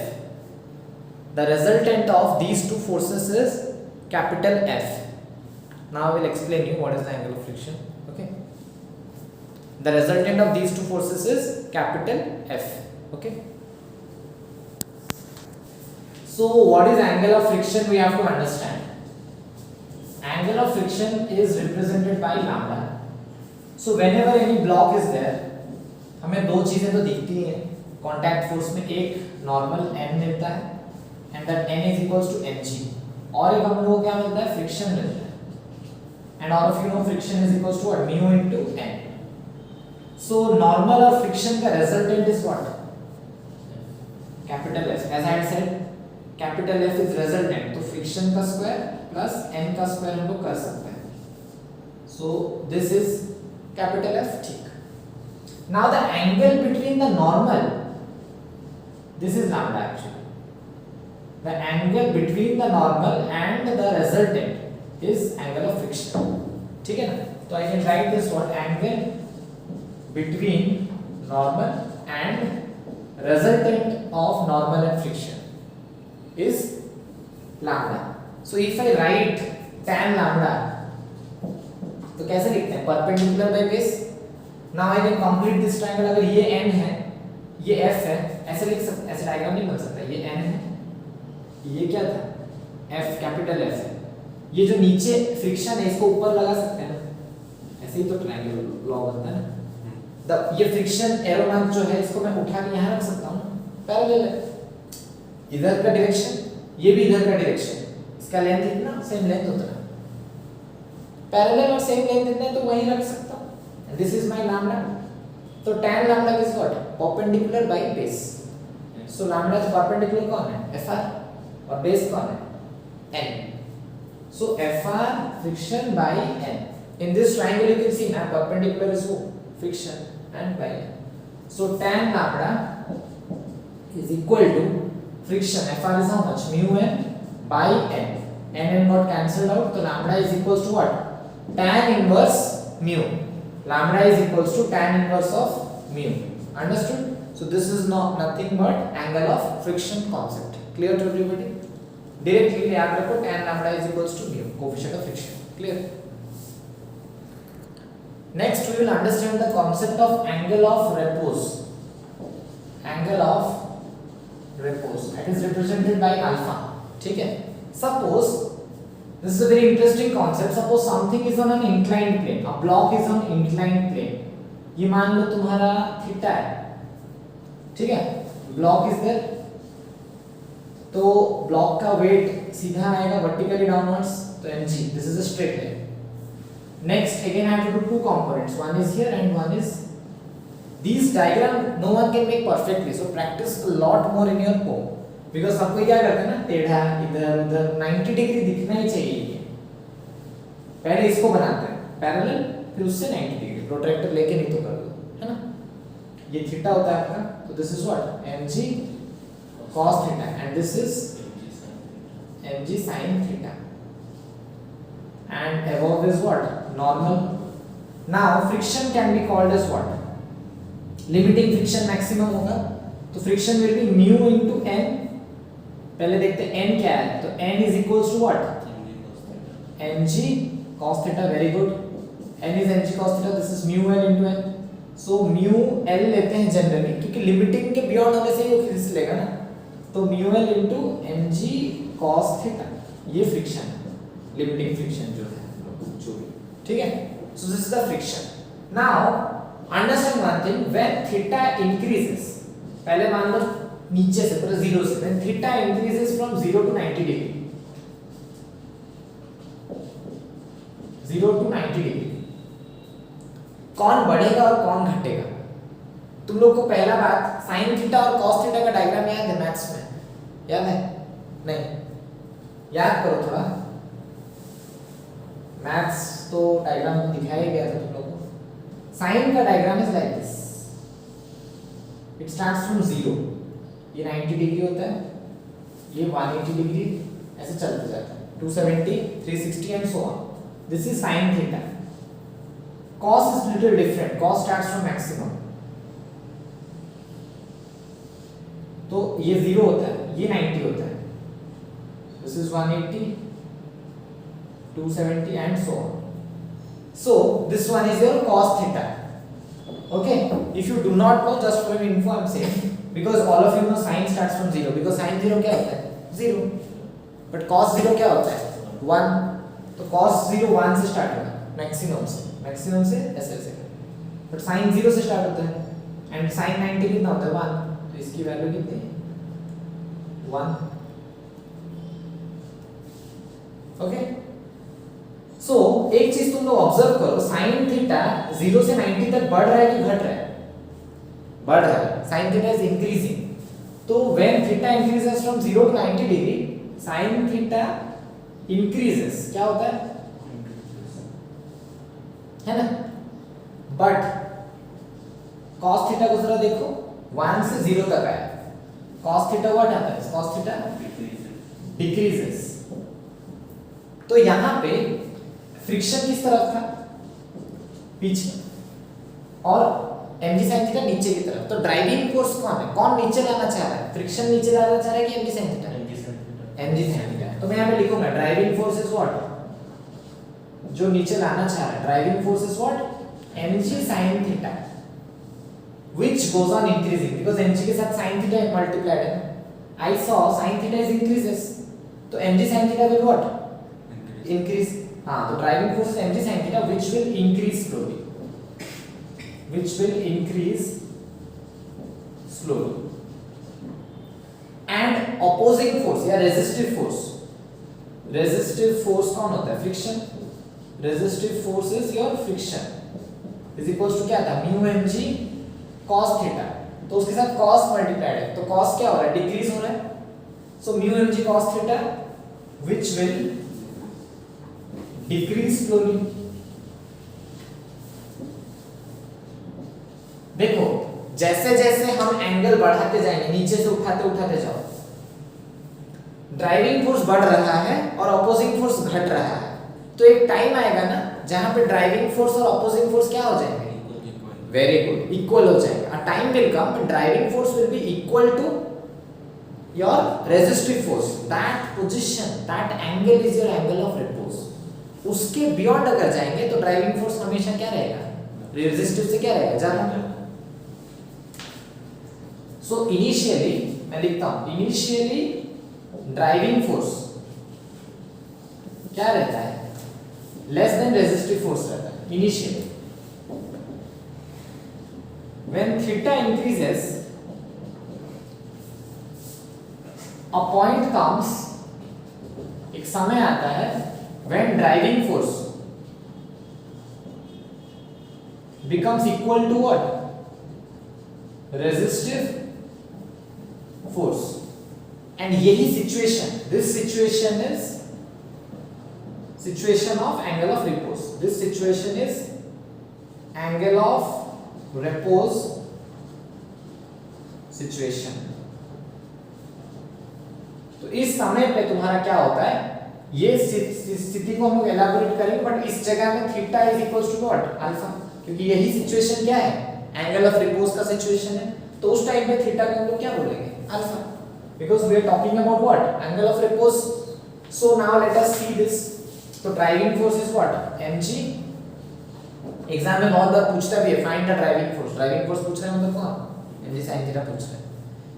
Now I will explain you what is the angle of friction. Okay. The resultant of these two forces is capital F. Okay. So what is angle of friction, we have to understand. Angle of friction is represented by lambda. So whenever any block is there, हमें दो चीजें तो दिखती हैं, कांटेक्ट फोर्स में एक नॉर्मल n मिलता है and that n is equals to mg, और एक हम लोगों को क्या मिलता है, फ्रिक्शन मिलता है, and all of you know friction is equals to mu into n. So normal और फ्रिक्शन का resultant is what, capital F. As I said capital F is resultant, तो फ्रिक्शन का स्क्वायर प्लस n का स्क्वायर हम लोग कर सकते हैं. So this is capital F, ठीक. Now the angle between the normal, this is lambda actually. The angle between the normal and the resultant is angle of friction. ठीक है ना? तो I can write this what, angle between normal and resultant of normal and friction is lambda. So if I write tan lambda, तो कैसे लिखते हैं, perpendicular by base. Now I can complete this triangle. अगर ये n है, ये f है, ऐसे लिख सकते, ऐसे डायग्राम नहीं बन सकता. ये n है, ये क्या था, f, कैपिटल F है. ये जो नीचे फ्रिक्शन है इसको ऊपर लगा सकते हैं ना, ऐसे ही तो ट्रायंगल लॉ बनता है ना. ये फ्रिक्शन एरो मार्क जो है इसको मैं उठा के यहाँ रख सकता हूँ, पैरेलल है. इधर का डायरेक्शन, ये भी इधर का डायरेक्शन, इसका लेंथ इतना, सेम लेंथ उतना, पैरेलल और सेम लेंथ इतना तो वहीं रख सकता हूँ। दिस इज माय लैम्डा, तो tan lambda is what, perpendicular by base. So lambda is perpendicular कौन है, Fr, और बेस कौन है, n। So Fr friction by n. In this triangle you can see now perpendicular is who, friction, and by n. So tan lambda is equal to friction. Fr is how much, mu n by n. N got cancelled out, so lambda is equals to what, tan inverse mu. Lambda is equals to tan inverse of mu. Understood? So this is not nothing but angle of friction concept. Clear to everybody? Directly याद रखो tan lambda is equals to mu, coefficient of friction. Clear? Next we will understand the concept of angle of repose. Angle of repose, that is represented by alpha. ठीक है? Suppose this is a very interesting concept. Suppose something is on an inclined plane, a block is on inclined plane. ये मान लो तुम्हारा थीटा है, ठीक है? ब्लॉक इज देयर, तो ब्लॉक का वेट सीधा आएगा वर्टिकली डाउनवर्ड्स, तो mg, this is a straight line. Next again I have to do two components, one is here and one is, this diagram no one can make perfectly, so practice a lot more in your home, because सबको क्या करते हैं ना, टेढ़ा इधर उधर 90 डिग्री दिखना ही चाहिए ये। पहले इसको बनाते हैं पैरेलल, फिर उससे 90 डिग्री, प्रोट्रैक्टर लेके नहीं तो कर दो, है ना? ये थीटा होता है आपका, तो this is what, mg cos theta, and this is mg sin theta, and above is what, normal. Now friction can be called as what, limiting friction maximum होगा, तो friction will be mu into n। पहले देखते हैं n क्या है, तो n is equals to what, mg cos theta, very good, n is mg cos theta, this is mu l into n। so mu l लेते हैं जनरली, क्योंकि लिमिटिंग के बियॉन्ड होने से ही वो खींच लेगा ना, तो mu l into mg cos theta, ये फ्रिक्शन है, लिमिटिंग फ्रिक्शन जो है, जो भी, ठीक है? सो this is the friction. Now understand one thing, when theta increases, पहले मान लो नीचे से पूरा जीरो से, when theta increases from 0 to 90 degree, 0 to 90 degree, कौन बढ़ेगा और कौन घटेगा? तुम लोग को पहला बात sin थीटा और cos थीटा का डायग्राम याद है मैथ्स में? याद है? नहीं? याद करो थोड़ा, मैथ्स तो डायग्राम दिखाया गया था तुम लोग को। sin का diagram is like this, it starts from 0, ये 90 डिग्री होता है, ये 180 डिग्री, ऐसे चलते जाता है, 270, 360 and so on. This is sin theta. cos is little different, cos starts from maximum, तो ये 0 होता है, ये 90 होता है, this is 180, 270 and so on. So this one is your cos theta. Okay, if you do not know, just for your info I am saying, because all of you know sin starts from 0, because sin 0 क्या होता है, 0, but cos 0 क्या होता है, 1, तो cos 0 1 से स्टार्ट होगा, मैक्सिमम से ऐसे ऐसे, बट sin 0 से स्टार्ट होता है, एंड sin 90 कितना होता है, 1, तो इसकी वैल्यू कितनी है, 1। ओके, सो एक चीज तुम लोग ऑब्जर्व करो, sin थीटा 0 से 90 तक बढ़ रहा है कि घट रहा है, बढ़ रहा है, sin थीटा इज इंक्रीजिंग, तो when theta increases from 0 to 90 degree, sin theta increases, क्या होता है ना? बट cos थीटा को जरा देखो, 1 से 0 तक आया, cos theta what happens, cos theta decreases, तो यहां पे फ्रिक्शन किस तरफ था, पीछे, और mg sin थीटा नीचे की तरफ, तो ड्राइविंग फोर्स कौन है, कौन नीचे लाना चाह रहा है, फ्रिक्शन नीचे लाना चाह रहा है कि mg sin theta, mg sin theta. तो मैं यहां पे लिखूंगा ड्राइविंग फोर्स इज व्हाट, जो नीचे लाना चाह रहा है, driving force is what, mg sin theta, which goes on increasing because mg के साथ sin थीटा मल्टीप्लाइड है, I saw sin theta is increases, तो mg sin theta will what, increase, हाँ, तो driving force is mg sin theta which will increase slowly, and opposing force या resistive force रेजिस्टिव फोर्स कौन होता है? Friction. Resistive force is your friction is equals to क्या था? Mu M G cos theta. तो उसके साथ कॉस मल्टीप्लाइड है, तो कॉस क्या हो रहा है? डिक्रीज हो रहा है. So mu M G cos theta which will decrease slowly. देखो जैसे जैसे हम एंगल बढ़ाते जाएंगे, नीचे से उठाते उठाते जाओ, ड्राइविंग फोर्स बढ़ रहा है और ऑपोजिंग फोर्स घट रहा है. तो एक टाइम आएगा ना जहां पे ड्राइविंग फोर्स और ऑपोजिंग फोर्स क्या हो जाएंगे? वेरी गुड, इक्वल हो जाएंगे. A time will come when driving force will be equal to your resistive force. That position, that angle is your angle of repose. उसके बियॉन्ड अगर जाएंगे तो ड्राइविंग फोर्स हमेशा क्या रहेगा? रेजिस्टिव से क्या रहेगा? ज्यादा. सो इनिशियली मैं लिखता हूं, इनिशियली ड्राइविंग फोर्स क्या रहता है? लेस देन रेजिस्टिव फोर्स रहता है initially. When theta increases, a point comes, एक समय आता है when driving force becomes equal to what? Resistive force. And यही situation, this situation is situation of angle of repose. This situation is angle of repose situation. तो इस समय पे तुम्हारा क्या होता है? ये स्थिति को हम लोग एलाबोरेट करेंगे, बट इस जगह में theta is equals to what? Alpha. क्योंकि यही सिचुएशन क्या है? एंगल ऑफ रिपोज का सिचुएशन है. तो उस टाइम पे थीटा को हम लोग क्या बोलेंगे? Alpha. Because we are talking about what? Angle of repose. So now let us see this. तो driving force is what? mg. Exam में बहुत बार पूछता भी है find the driving force. Driving force पूछ रहे हैं मतलब कौन? mg sin थीटा पूछ रहे हैं.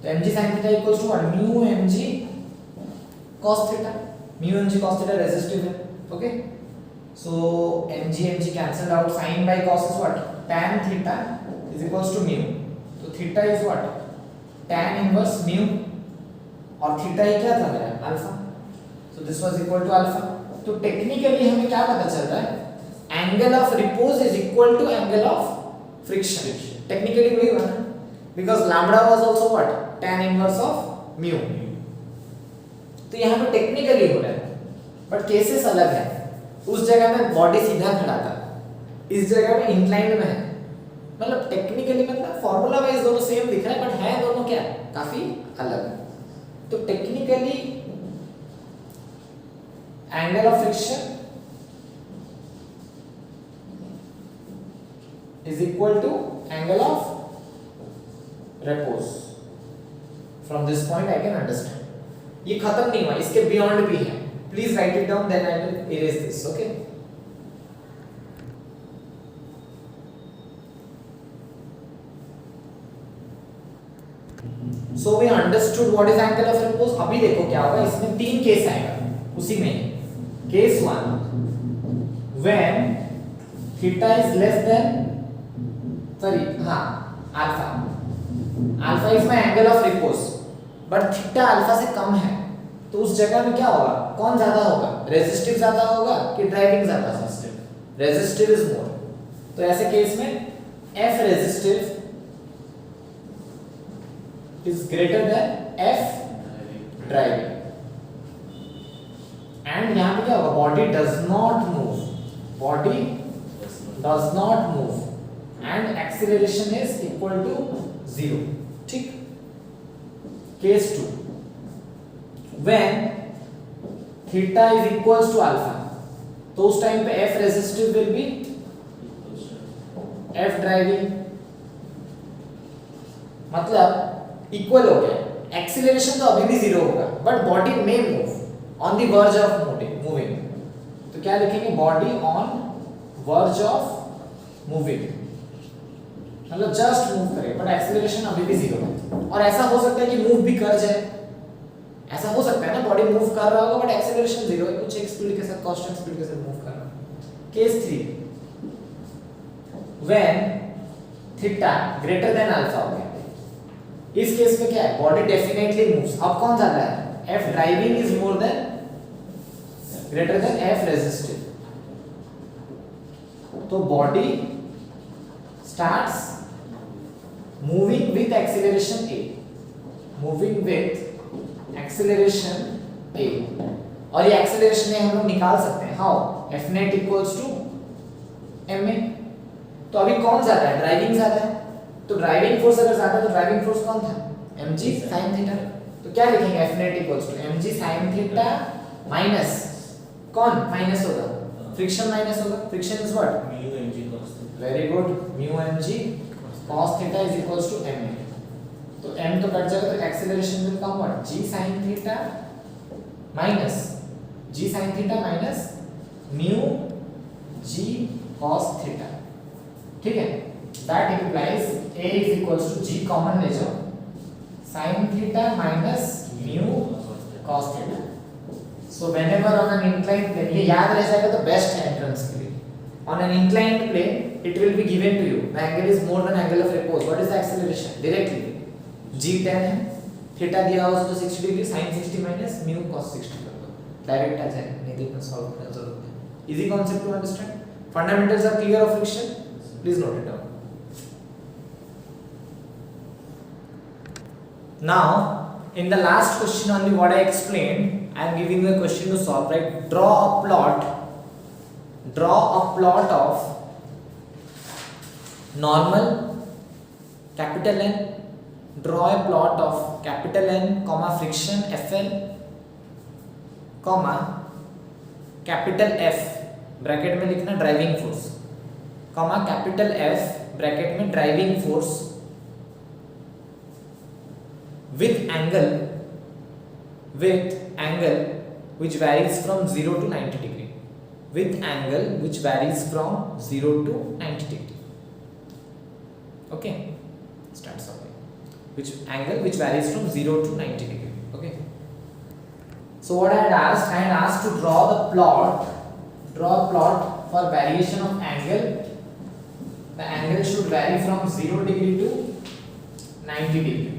तो mg sin theta equals to what? Mu mg cos theta. Mu mg cos theta resistive है. Okay. So mg cancelled out. sin by cos is what? tan theta is equals to mu. तो theta is what? tan inverse mu. और थीटा ही क्या था मेरा? Alpha. So this was equal to alpha. तो टेक्निकली हमें क्या पता चल रहा है? Angle of repose is equal to angle of friction. Technically वही हुआ ना, because lambda was also what? tan inverse of mu. तो यहां पे टेक्निकली हो रहा है, बट केसेस अलग है. उस जगह में बॉडी सीधा खड़ा था, इस जगह में इंक्लाइंड में है. मतलब टेक्निकली मतलब फार्मूला वाइज दोनों सेम दिख रहा है, बट है दोनों क्या? काफी अलग. तो technically angle of friction is equal to angle of repose. From this point I can understand. ये खत्म नहीं हुआ, इसके beyond भी है. Please write it down, then I will erase this. Okay? So we understood what is angle of repose. अभी देखो क्या होगा, इसमें तीन केस आएगा उसी में. Case 1, when theta is less than alpha. Alpha is my angle of repose, but theta alpha से कम है. तो उस जगह में क्या होगा? कौन ज्यादा होगा? रेजिस्टिव ज्यादा होगा कि ड्राइविंग ज्यादा? Resistive is more. तो ऐसे केस में F resistive is greater than F driving. And यहां पे क्या होगा? Body does not move. Body does not move and acceleration is equal to 0. ठीक. Case 2, when theta is equals to alpha, तो उस टाइम पे F resistive will be F driving. मतलब इक्वल हो गया. एक्सीलरेशन तो अभी भी 0 होगा, बट बॉडी में move on the verge of moving. तो क्या लिखेंगे? Body on verge of moving. मतलब जस्ट मूव करे, बट एक्सीलरेशन अभी भी 0 है. और ऐसा हो सकता है कि मूव भी कर जाए. ऐसा हो सकता है ना, बॉडी मूव कर रहा होगा बट एक्सीलरेशन 0 है, कुछ एक स्पीड के साथ, कांस्टेंट स्पीड के साथ मूव कर रहा है. Case 3, when theta greater than alpha हो गया. इस केस में क्या है? Body definitely moves. अब कौन ज्यादा है? F driving is more than greater than F resistive, तो body starts moving with acceleration A, moving with acceleration A, और ये एक्सीलरेशन हम लोग निकाल सकते हैं how, F net equals to ma। तो अभी कौन ज्यादा है, ड्राइविंग ज्यादा है, तो ड्राइविंग फोर्स अगर ज्यादा है तो ड्राइविंग फोर्स कौन था, mg sin थीटा। तो क्या लिखेंगे, F net equals to mg sin theta minus कौन माइनस होगा, फ्रिक्शन माइनस होगा, friction is what mu mg cos theta। Very good, mu mg cos theta is equals to ma। तो m तो कट जाएगा, तो acceleration will come what, g sin theta minus g sin theta minus mu g cos theta, ठीक है। That implies a is equals to g common ले जाओ, sin theta minus mu cos theta. So whenever on an inclined plane, ये याद रह जाएगा तो बेस्ट है एंट्रेंस के लिए। On an inclined plane it will be given to you the angle is more than angle of repose, what is the acceleration, directly g 10 है, थीटा दिया हुआ उसको 60 degree, sin 60 minus mu cos 60 कर दो, डायरेक्ट आ जाएगा, नहीं तो इतना सॉल्व करने की जरूरत नहीं। Easy concept to understand, fundamentals are clear of friction, please note it down. Now, in the last question only what I explained, I am giving you a question to solve, right? Draw a plot of normal capital N, draw a plot of capital N, comma friction Fl, comma capital F, bracket में लिखना driving force, comma capital F, bracket में driving force with angle which varies from 0 to 90 degree, with angle which varies from 0 to 90 degree, okay, starts off which angle which varies from 0 to 90 degree, okay. So what I had asked to draw a plot for variation of angle, the angle should vary from 0 degree to 90 degree,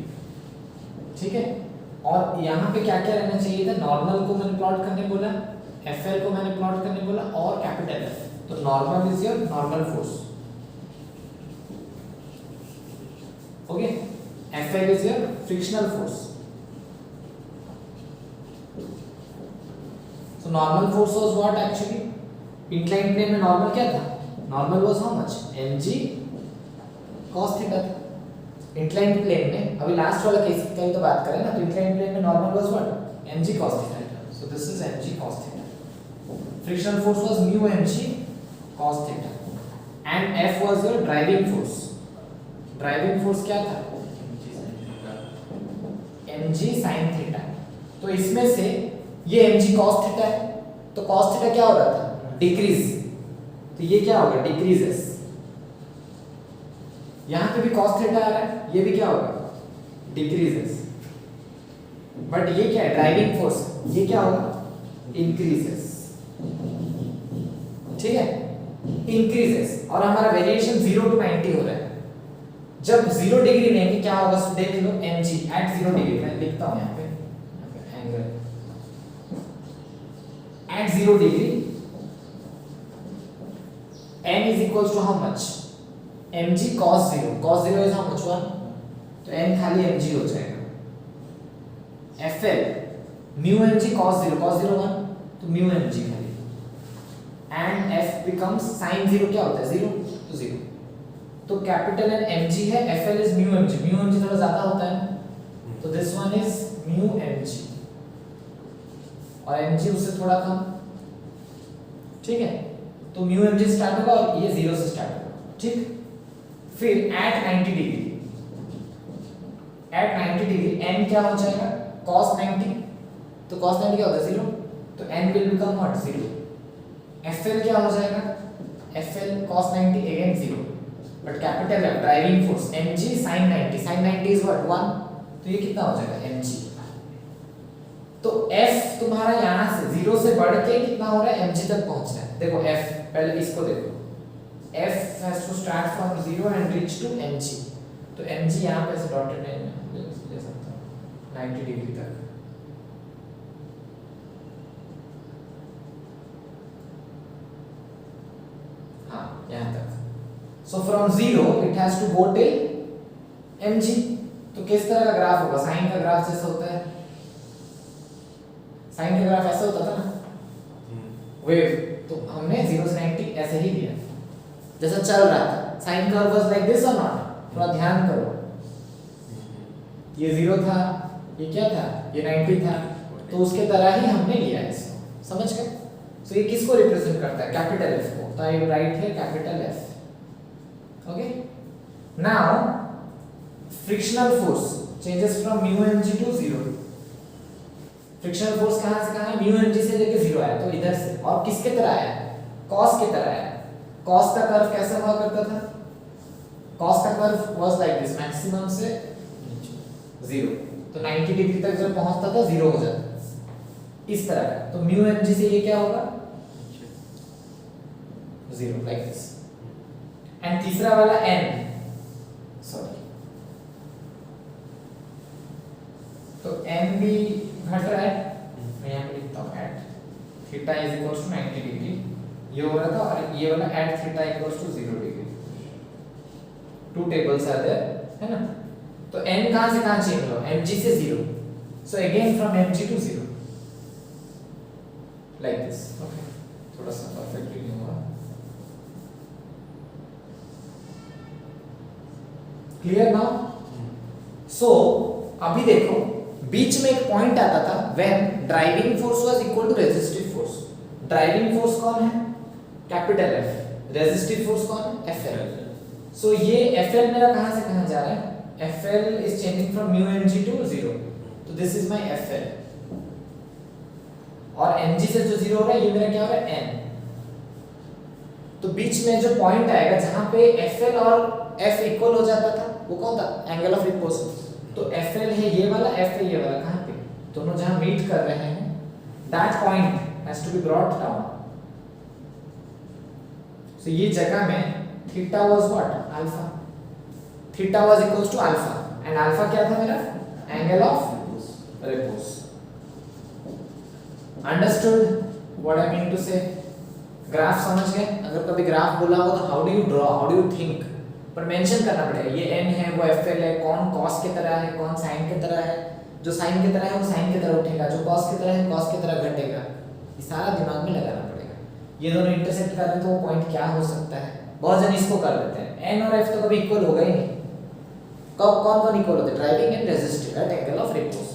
ठीक है। और यहाँ पे क्या क्या रहना चाहिए था, नॉर्मल को मैंने प्लॉट करने बोला, एफएल को मैंने प्लॉट करने बोला, और कैपिटल एफ। तो normal is your normal force, okay, FL is your frictional force. So normal force was what actually, inclined plane में नॉर्मल क्या था, normal was how much, mg cos theta था। इंक्लाइंड प्लेन में अभी लास्ट वाला केस का ही तो बात करें ना, तो इंक्लाइंड प्लेन में normal was what, mg cos theta, so this is mg cos theta. Frictional force was mu mg cos theta and f was your driving force. Driving force क्या था, mg sin थीटा। तो इसमें से ये mg cos थीटा है, तो cos थीटा क्या हो रहा था, डिक्रीज, तो ये क्या होगा, डिक्रीजेस। यहाँ पे भी cos थीटा आ रहा है, ये भी क्या होगा, डिक्रीजेस। बट ये क्या है, ड्राइविंग फोर्स, ये क्या होगा, इंक्रीजेस, ठीक है, इंक्रीजेस। और हमारा वेरिएशन 0 to 90 हो रहा है। जब 0 डिग्री लेंगे क्या होगा, देख लो, mg एट 0 डिग्री, मैं लिखता हूँ यहाँ पे angle at 0 degree, n is equals to how much, mg cos 0, cos 0 is how much, 1, तो n खाली mg हो जाएगा। fl mu mg cos 0, cos 0 1, तो mu mg खाली, and f becomes sin 0 क्या होता है, 0, तो 0। तो कैपिटल N mg है, fl is mu mg थोड़ा ज्यादा होता है, तो this one is mu mg, और mg उससे थोड़ा कम, ठीक है। तो mu mg स्टार्ट होगा और ये 0 से स्टार्ट होगा, ठीक। फिर at 90 degree, at 90 degree n क्या हो जाएगा, cos 90, तो cos 90 क्या होता है, 0, तो n will become what, 0। fl क्या हो जाएगा, fl cos 90 again 0, but capital F driving force mg sin 90, sin 90 is what, 1, तो ये कितना हो जाएगा, mg। तो f तुम्हारा यहाँ से 0 से बढ़ के कितना हो रहा है, mg तक पहुंच रहा है। देखो f, पहले इसको देखो, f has to start from 0 and reach to mg, तो mg यहाँ पे से डॉटेड लाइन में ले सकता हूँ 90 डिग्री तक, so from 0 it has to go till mg। तो किस तरह का ग्राफ होगा? साइन का ग्राफ जैसा होता है, साइन का ग्राफ ऐसा होता था ना वेव, तो हमने 0 से 90 ऐसे ही लिया जैसा चल रहा था। Sine curve was like this और नॉट? थोड़ा ध्यान करो, ये 0 था, ये क्या था, ये 90 था, तो उसके तरह ही हमने लिया है इसको, समझ गए? सो ये किसको रिप्रेजेंट करता है? कैपिटल एफ को। तो I write here capital F. Okay, now frictional force changes from mu mg to 0। Frictional force कहां से कहां है? म्यू mg से लेके 0 आया, तो इधर से। और किसके तरह आया? कॉस के तरह आया। कॉस का कर्व कैसा हुआ करता था? कॉस का curve was like this, maximum से 0, तो 90 डिग्री तक जब पहुंचता था 0 हो जाता इस तरह का। तो म्यू mg से ये क्या होगा? 0 लाइक दिस। एंड तीसरा वाला n, सॉरी, तो n भी घट रहा है, मैं यहाँ पे लिखता हूँ at theta is equal to 90 degree, ये हो रहा था, और ये वाला at theta equal to 0 degree. Two tables are there, है ना? तो n कहाँ से कहाँ चेंज हुआ? mg से 0, so again from mg to 0 like this. Okay, थोड़ा सा परफेक्टली नहीं हुआ, क्लियर नाउ? सो अभी देखो, बीच में एक पॉइंट आता था when driving force was equal to resistive force. Driving force कौन है? Capital F. रेजिस्टिव फोर्स कौन है? एफएल। सो ये एफएल मेरा कहां से कहां जा रहा है? FL is changing from mu mg to 0, तो दिस इज माय एफएल। और mg से जो 0 हो रहा है, ये मेरा क्या हो रहा है? n। तो बीच में जो पॉइंट आएगा जहां पे एफएल और f इक्वल हो जाता था, वो कौन था? Angle of repose. तो एफएल है ये वाला, f है ये वाला, कहां पे? दोनों जहां मीट कर रहे हैं, that point has to be brought down. So ये जगह में theta was what? Alpha. Theta was equals to alpha, and alpha क्या था मेरा? Angle of repose. Understood what I mean to say? Graph समझ गए? अगर कभी ग्राफ बोला हो तो how do you draw, how do you think, पर मेंशन करना पड़ेगा। ये n है, वो fl है, कौन cos के तरह है, कौन sin के तरह है। जो sin के तरह है वो sin के तरह उठेगा, जो cos के तरह है cos के तरह घटेगा। ये सारा दिमाग में लगाना पड़ेगा। ये दोनों इंटरसेक्ट कर रहे हैं तो वो पॉइंट क्या हो सकता है? बहुत जन इसको कर लेते हैं, n और f तो कभी इक्वल होगा ही नहीं। कब कौन कौन इक्वल होते हैं? Driving and resistive at angle of repose.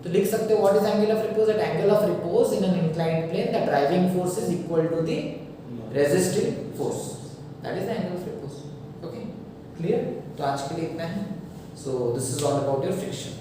तो लिख सकते हो what is angle of repose? At angle of repose in an inclined plane the driving force is equal to the resistive force, that is the angle of repose. Okay, clear? तो आज के लिए इतना ही। So this is all about your friction.